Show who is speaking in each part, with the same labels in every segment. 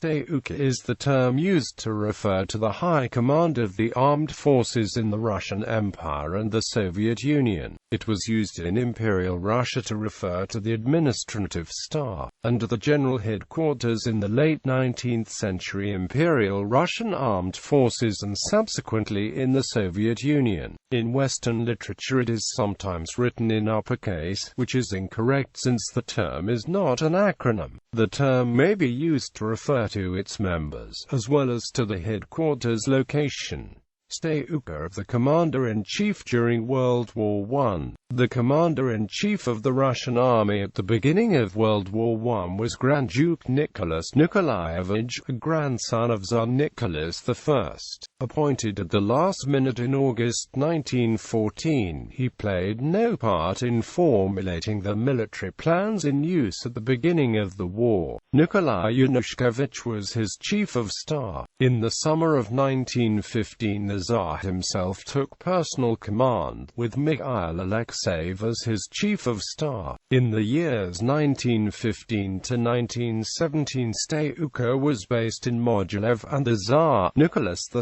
Speaker 1: Stavka is the term used to refer to the high command of the armed forces in the Russian Empire and the Soviet Union. It was used in Imperial Russia to refer to the administrative staff and the general headquarters in the late 19th century Imperial Russian armed forces and subsequently in the Soviet Union. In Western literature it is sometimes written in uppercase, which is incorrect since the term is not an acronym. The term may be used to refer to its members, as well as to the headquarters location. Stavka of the Commander-in-Chief during World War I. The Commander-in-Chief of the Russian Army at the beginning of World War I was Grand Duke Nicholas Nikolaevich, a grandson of Tsar Nicholas I. Appointed at the last minute in August 1914, he played no part in formulating the military plans in use at the beginning of the war. Nikolai Yanushkevich was his chief of staff. In the summer of 1915, the Tsar himself took personal command, with Mikhail Alexeyev as his chief of staff. In the years 1915 to 1917, Stavka was based in Mogilev, and the Tsar, Nicholas II,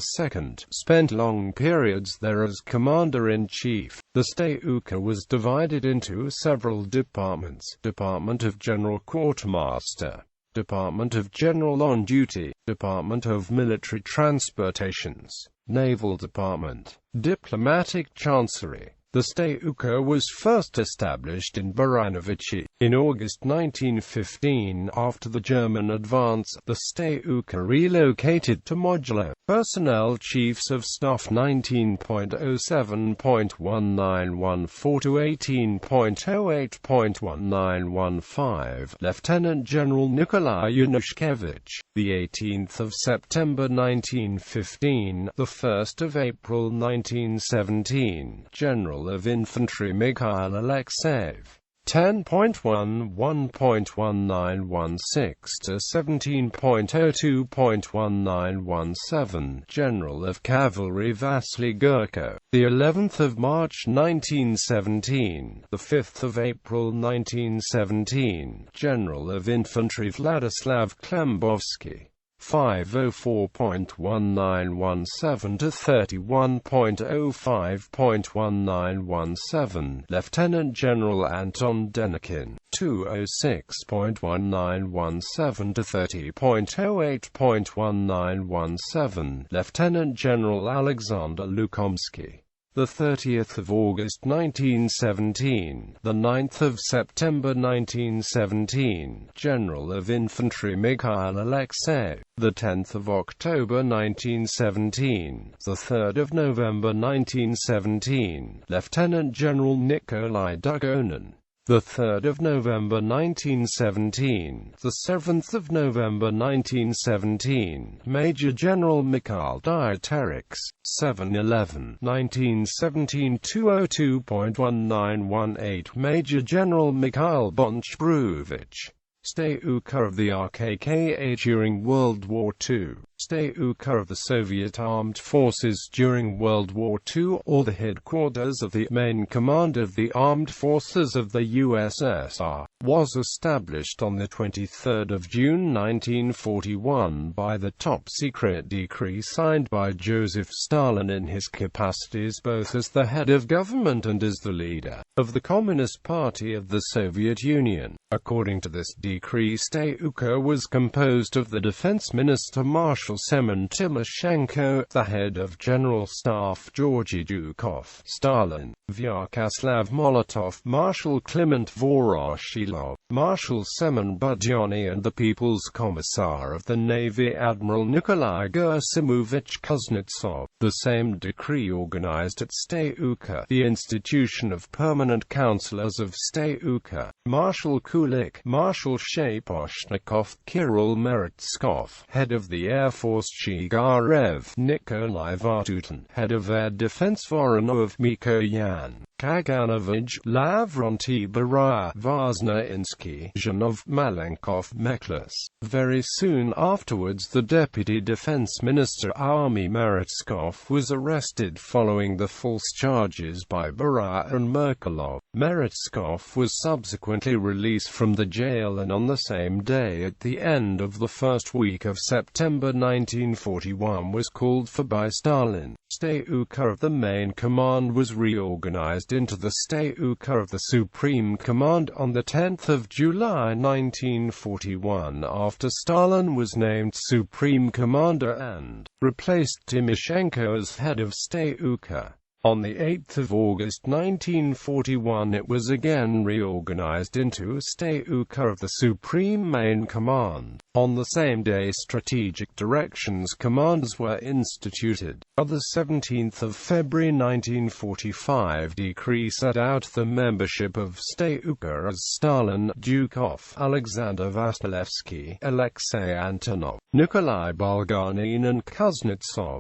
Speaker 1: spent long periods there as commander-in-chief. The Stavka was divided into several departments: Department of General Quartermaster, Department of General on Duty, Department of Military Transportations, Naval Department, Diplomatic Chancery. The Stavka was first established in Baranovichi. In August 1915, after the German advance, the Stavka relocated to Mogilev. Personnel Chiefs of Staff 19.07.1914 to 18.08.1915. Lieutenant General Nikolai Yanushkevich. The 18th of September 1915, the 1st of April 1917. General of Infantry Mikhail Alexeyev. 10.11.1916 to 17.02.1917. General of Cavalry Vasily Gurko. The 11th of March 1917, the 5th of April 1917. General of Infantry Vladislav Klembovsky. 504.1917 to 31.05.1917. Lieutenant General Anton Denikin. 206.1917 to 30.08.1917. Lieutenant General Alexander Lukomsky. The 30th of August 1917, the 9th of September 1917, General of Infantry Mikhail Alexeyev. The 10th of October 1917, the 3rd of November 1917, Lieutenant General Nikolai Dugonin. The 3rd of November 1917, the 7th of November 1917, Major General Mikhail Dieterichs. 7/11/1917 202.1918 Major General Mikhail Bonch-Bruvich. Stavka of the RKKA during World War II. Stavka of the Soviet Armed Forces during World War II, or the headquarters of the main command of the armed forces of the USSR, was established on the 23rd of June 1941 by the top-secret decree signed by Joseph Stalin in his capacities both as the head of government and as the leader of the Communist Party of the Soviet Union. According to this decree, Stavka was composed of the Defense Minister Marshal Semyon Timoshenko, the head of General Staff Georgy Zhukov, Stalin, Vyacheslav Molotov, Marshal Clement Voroshilov, Marshal Semyon Budyonny, and the People's Commissar of the Navy Admiral Nikolai Gerasimovich Kuznetsov. The same decree organized at Stavka the institution of permanent counselors of Stavka: Marshal Kulik, Marshal Shaposhnikov, Kirill Meretskov, head of the Air Force Chigarev, Nikolai Vatutin, head of Air Defense Voronov, Mikoyan, Kaganovich, Lavronty Baraya, Vazna-Insky, Zhanov, Malenkov, Meklis. Very soon afterwards the Deputy Defense Minister Army Meretskov was arrested following the false charges by Baraya and Merkelov. Meretskov was subsequently released from the jail, and on the same day, at the end of the first week of September 1941, was called for by Stalin. Stavka of the main command was reorganized into the Stavka of the Supreme Command on 10 July 1941, after Stalin was named Supreme Commander and replaced Timoshenko as head of Stavka. On 8 August 1941 it was again reorganized into Stavka of the Supreme Main Command. On the same day Strategic Directions Commands were instituted. On the 17th of February 1945 decree set out the membership of Stavka as Stalin, Dukov, Alexander Vassilevsky, Alexei Antonov, Nikolai Bulganin and Kuznetsov.